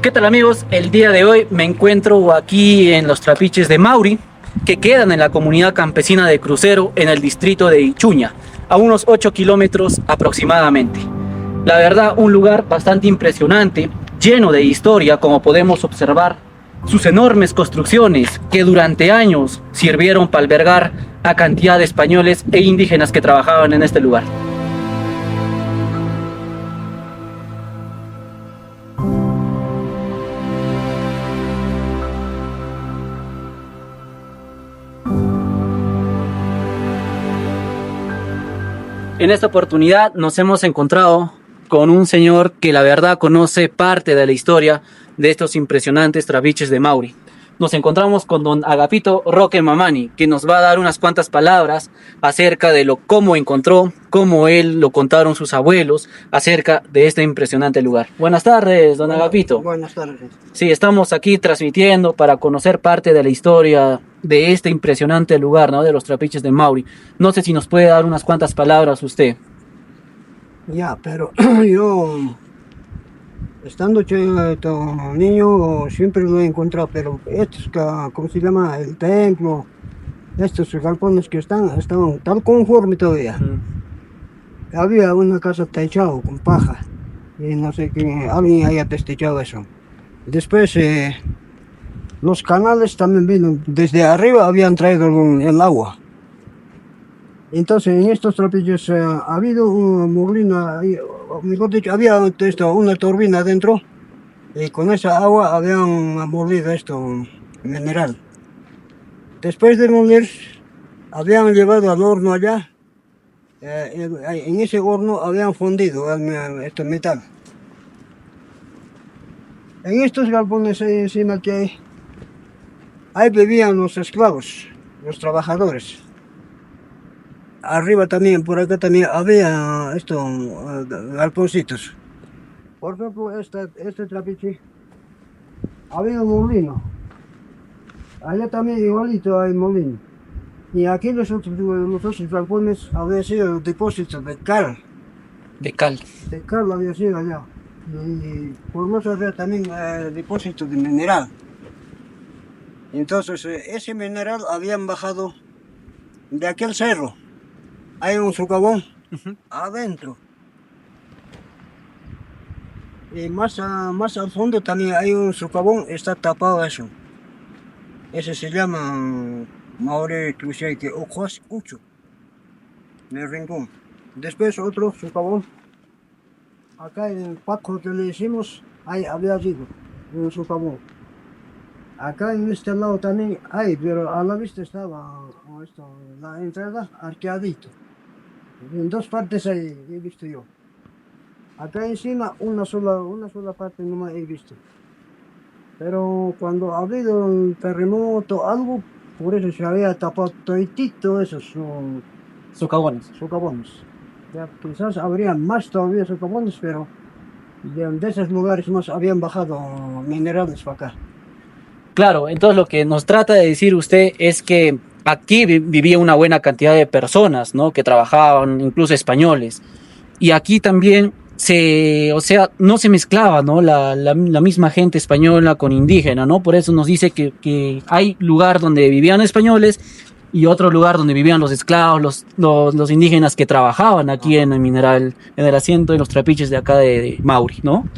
¿Qué tal amigos? El día de hoy me encuentro aquí en los Trapiches de Mauri, que quedan en la comunidad campesina de Crucero, en el distrito de Ichuña, a unos 8 kilómetros aproximadamente. La verdad, un lugar bastante impresionante, lleno de historia, como podemos observar, sus enormes construcciones que durante años sirvieron para albergar a cantidad de españoles e indígenas que trabajaban en este lugar. En esta oportunidad nos hemos encontrado con un señor que la verdad conoce parte de la historia de estos impresionantes trapiches de Mauri. Nos encontramos con don Agapito Roque Mamani, que nos va a dar unas cuantas palabras acerca de cómo encontró, cómo él lo contaron sus abuelos, acerca de este impresionante lugar. Buenas tardes, don Agapito. Buenas tardes. Sí, estamos aquí transmitiendo para conocer parte de la historia de este impresionante lugar, ¿no? De los trapiches de Mauri. No sé si nos puede dar unas cuantas palabras usted. Ya, pero yo, estando niño, siempre lo he encontrado, pero estos, ¿cómo se llama? El templo, estos galpones que estaban tal conforme todavía. Había una casa techada con paja, y no sé que alguien haya destechado eso. Después, los canales también vino, desde arriba habían traído el agua. Entonces en estos trapiches ha habido un molino, mejor dicho, había una turbina dentro y con esa agua habían molido esto mineral. Después de moler, habían llevado al horno allá, en ese horno habían fundido este metal. En estos galpones encima que hay, ahí vivían los esclavos, los trabajadores. Arriba también, por acá también había galponcitos. Por ejemplo, este trapiche, había un molino. Allá también igualito hay molino. Y aquí los otros galpones habían sido depósitos de cal. De cal. De cal había sido allá. Y por más había también depósitos de mineral. Entonces, ese mineral habían bajado de aquel cerro. Hay un socavón adentro. Y más al fondo también hay un socavón, está tapado eso. Ese se llama Mauri Cruciaque Ojos Ucho, de rincón. Después otro socavón. Acá en el Paco que le hicimos, ahí había sido un socavón. Acá en este lado también hay, pero a la vista estaba la entrada arqueadito. En dos partes ahí he visto yo. Acá encima una sola parte no me he visto. Pero cuando ha habido un terremoto algo, por eso se había tapado toditito esos Socavones. socavones. Ya quizás habría más todavía socavones, pero de esos lugares más habían bajado minerales para acá. Claro, entonces lo que nos trata de decir usted es que aquí vivía una buena cantidad de personas, ¿no? Que trabajaban, incluso españoles. Y aquí también no se mezclaba, ¿no? La misma gente española con indígena, ¿no? Por eso nos dice que hay lugar donde vivían españoles y otro lugar donde vivían los esclavos, los indígenas que trabajaban aquí en el mineral, en el asiento de los trapiches de acá de Mauri, ¿no?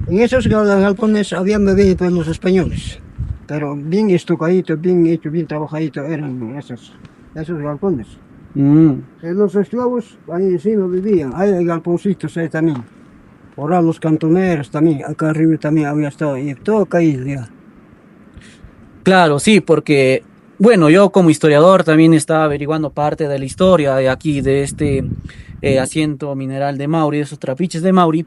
En esos galpones habían vivido pues, los españoles, pero bien estucaditos, bien hechos, bien trabajaditos eran esos galpones. Los esclavos ahí encima vivían, hay galponcitos ahí también. Ahora los cantoneros también, acá arriba también había estado, y todo caído ya. Claro, sí, porque, bueno, yo como historiador también estaba averiguando parte de la historia de aquí, de este asiento mineral de Mauri, de esos trapiches de Mauri,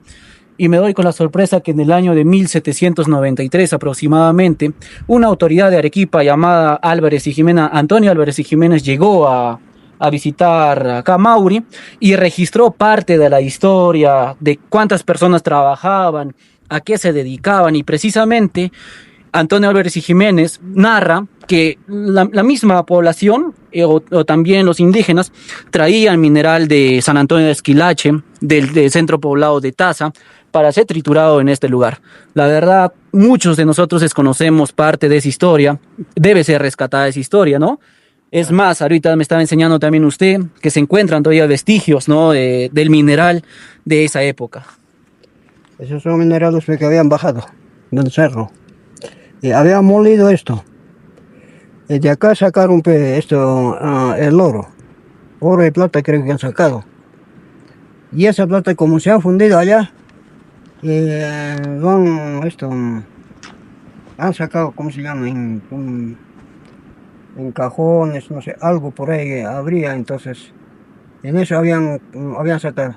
y me doy con la sorpresa que en el año de 1793 aproximadamente, una autoridad de Arequipa llamada Antonio Álvarez y Jiménez llegó a visitar acá Mauri y registró parte de la historia de cuántas personas trabajaban, a qué se dedicaban, y precisamente Antonio Álvarez y Jiménez narra que la misma población o también los indígenas traían mineral de San Antonio de Esquilache, del centro poblado de Taza, para ser triturado en este lugar. La verdad, muchos de nosotros desconocemos parte de esa historia. Debe ser rescatada esa historia, ¿no? Es más, ahorita me estaba enseñando también usted que se encuentran todavía vestigios, ¿no? Del mineral de esa época. Esos son minerales que habían bajado del cerro. Y habían molido esto. Y de acá sacaron el oro. Oro y plata creo que han sacado. Y esa plata como se ha fundido allá, han sacado, ¿cómo se llama? En cajones, no sé, algo por ahí habría, entonces en eso habían sacado.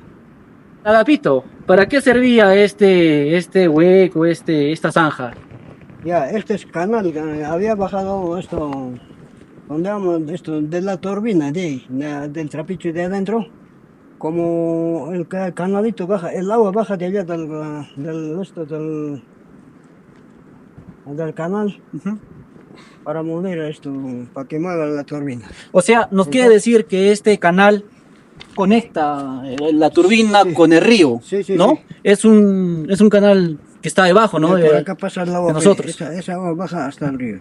Agapito, ¿para qué servía este hueco, esta zanja? Ya, este es canal, había bajado esto, donde vamos, esto de la turbina del trapiche de adentro, como el canalito baja, el agua baja de allá del canal Ujú. para mover esto, para que mueva la turbina. O sea, nos quiere decir que este canal conecta la turbina Sí. con el río, Sí, sí, ¿no? sí. Es un canal que está debajo, ¿no? Por acá pasa el agua, de nosotros. esa agua baja hasta el río.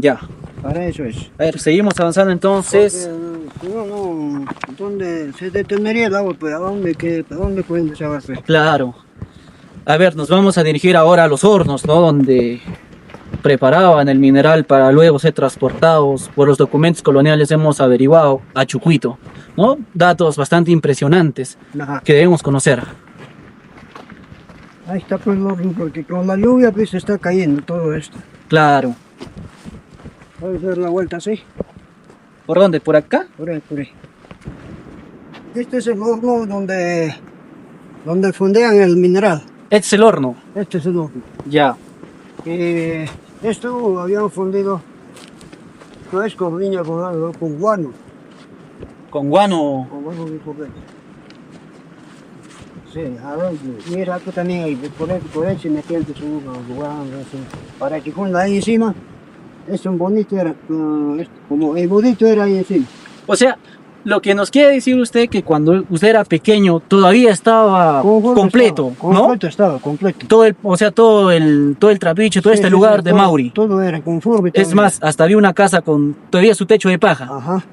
Ya. Para eso es. A ver, seguimos avanzando entonces. Porque, no, ¿dónde se detendría el agua? Pues, ¿a dónde pueden desabastecer? Claro. A ver, nos vamos a dirigir ahora a los hornos, ¿no? Donde preparaban el mineral para luego ser transportados. Por los documentos coloniales hemos averiguado a Chucuito, ¿no? Datos bastante impresionantes Ajá. que debemos conocer. Ahí está pues el horno, porque con la lluvia pues se está cayendo todo esto. Claro. Puedes dar la vuelta así, ¿Por dónde? ¿Por acá? por ahí, por ahí. Este es el horno donde fondean el mineral. Este es el horno. Este es el horno. Ya. Esto habían fundido, no es con niña, con guano. Con guano. Con guano de cordero. Sí, a ver, mira, aquí también hay, por ahí se metían su guano, así, para que funda ahí encima. Es un bonito, era como el bonito era ahí encima. O sea, lo que nos quiere decir usted que cuando usted era pequeño todavía estaba completo, ¿no? Completo estaba, completo. Todo el trapiche, todo Sí, este sí, lugar sí, de todo, Mauri. Todo era conforme. Es todo más, hasta había una casa con todavía su techo de paja. Ajá.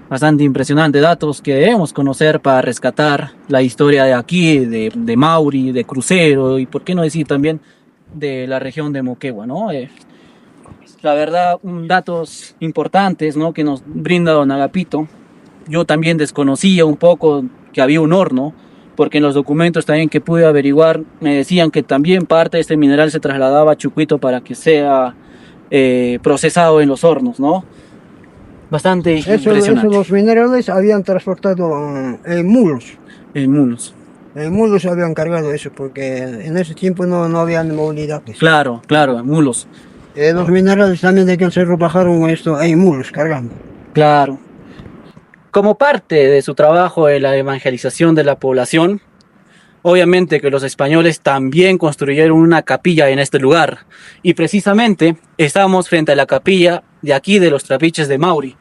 Bastante impresionante, datos que debemos conocer para rescatar la historia de aquí, de Mauri, de Crucero y por qué no decir también de la región de Moquegua, ¿no? La verdad, datos importantes, ¿no? Que nos brinda don Agapito. Yo también desconocía un poco que había un horno, porque en los documentos también que pude averiguar me decían que también parte de este mineral se trasladaba a Chucuito para que sea procesado en los hornos, ¿no? Bastante impresionante. Los minerales habían transportado en mulos. En mulos. En mulos habían cargado eso, porque en ese tiempo no habían movilidades. Claro, en mulos. Los minerales también de aquel cerro bajaron esto en mulos cargando. Claro. Como parte de su trabajo de la evangelización de la población, obviamente que los españoles también construyeron una capilla en este lugar. Y precisamente estamos frente a la capilla de aquí de los Trapiches de Mauri.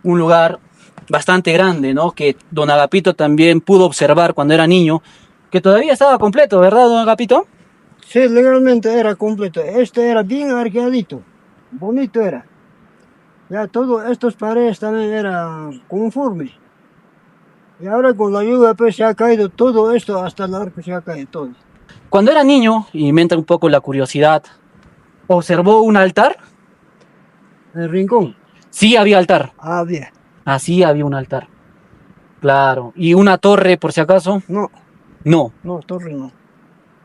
Un lugar bastante grande, ¿no? Que don Agapito también pudo observar cuando era niño, que todavía estaba completo, ¿verdad, don Agapito? Sí, legalmente era completo. Este era bien arqueadito. Bonito era. Ya todos estos paredes también eran conformes. Y ahora con la lluvia pues se ha caído todo esto, hasta el arco se ha caído todo. Cuando era niño, y me entra un poco la curiosidad, ¿observó un altar? El rincón. Sí había altar. Había. Así había un altar. Claro. ¿Y una torre por si acaso? No, No. torre no.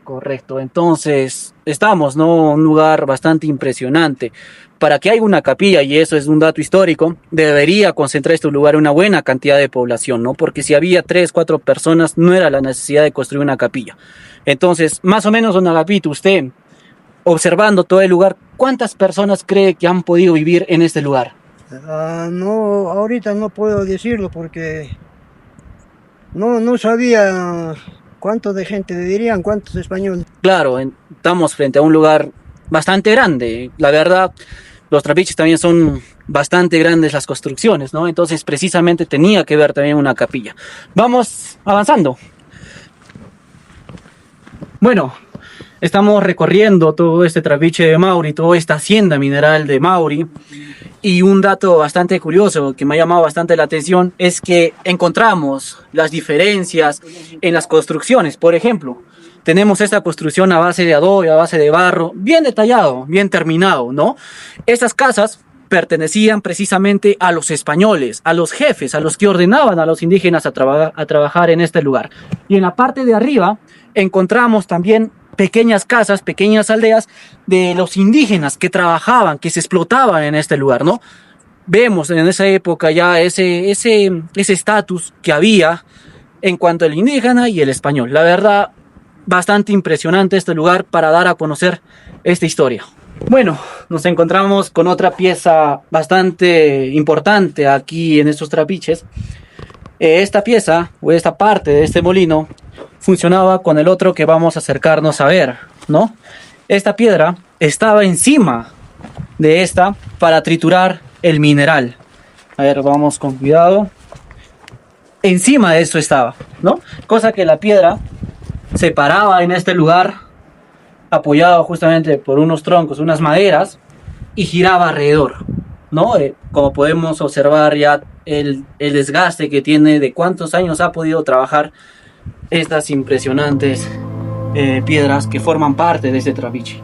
Correcto. Entonces, estamos, ¿no? Un lugar bastante impresionante. Para que haya una capilla, y eso es un dato histórico, debería concentrar este lugar una buena cantidad de población, ¿no? Porque si había 3, 4 personas, no era la necesidad de construir una capilla. Entonces, más o menos, don Agapito, usted, observando todo el lugar, ¿cuántas personas cree que han podido vivir en este lugar? No, ahorita no puedo decirlo porque no sabía cuánto de gente vivirían, cuántos españoles. Claro, estamos frente a un lugar bastante grande. La verdad, los Trapiches también son bastante grandes las construcciones, ¿no? Entonces, precisamente tenía que ver también una capilla. Vamos avanzando. Bueno, estamos recorriendo todo este trapiche de Mauri, toda esta hacienda mineral de Mauri. Y un dato bastante curioso que me ha llamado bastante la atención es que encontramos las diferencias en las construcciones. Por ejemplo, tenemos esta construcción a base de adobe, a base de barro, bien detallado, bien terminado, ¿no? Estas casas pertenecían precisamente a los españoles, a los jefes, a los que ordenaban a los indígenas a trabajar en este lugar. Y en la parte de arriba encontramos también pequeñas casas, pequeñas aldeas de los indígenas que trabajaban, que se explotaban en este lugar, ¿no? Vemos en esa época ya ese estatus que había en cuanto al indígena y el español. La verdad, bastante impresionante este lugar para dar a conocer esta historia. Bueno, nos encontramos con otra pieza bastante importante aquí en estos trapiches. Esta pieza o esta parte de este molino funcionaba con el otro que vamos a acercarnos a ver, ¿no? Esta piedra estaba encima de esta para triturar el mineral. A ver, vamos con cuidado. Encima de esto estaba, ¿no? Cosa que la piedra se paraba en este lugar, apoyado justamente por unos troncos, unas maderas, y giraba alrededor, ¿no? Como podemos observar ya el desgaste que tiene, de cuántos años ha podido trabajar estas impresionantes piedras que forman parte de este trapiche.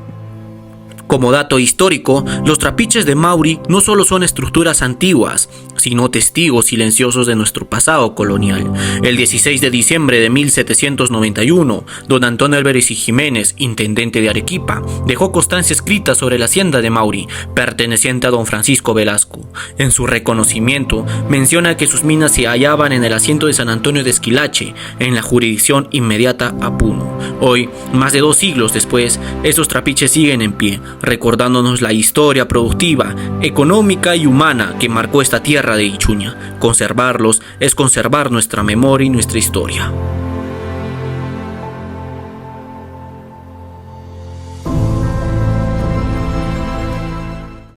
Como dato histórico, los trapiches de Mauri no solo son estructuras antiguas, sino testigos silenciosos de nuestro pasado colonial. El 16 de diciembre de 1791, don Antonio Álvarez y Jiménez, intendente de Arequipa, dejó constancia escrita sobre la hacienda de Mauri, perteneciente a don Francisco Velasco. En su reconocimiento, menciona que sus minas se hallaban en el asiento de San Antonio de Esquilache, en la jurisdicción inmediata a Puno. Hoy, más de 2 siglos después, estos trapiches siguen en pie, recordándonos la historia productiva, económica y humana que marcó esta tierra de Ichuña. Conservarlos es conservar nuestra memoria y nuestra historia.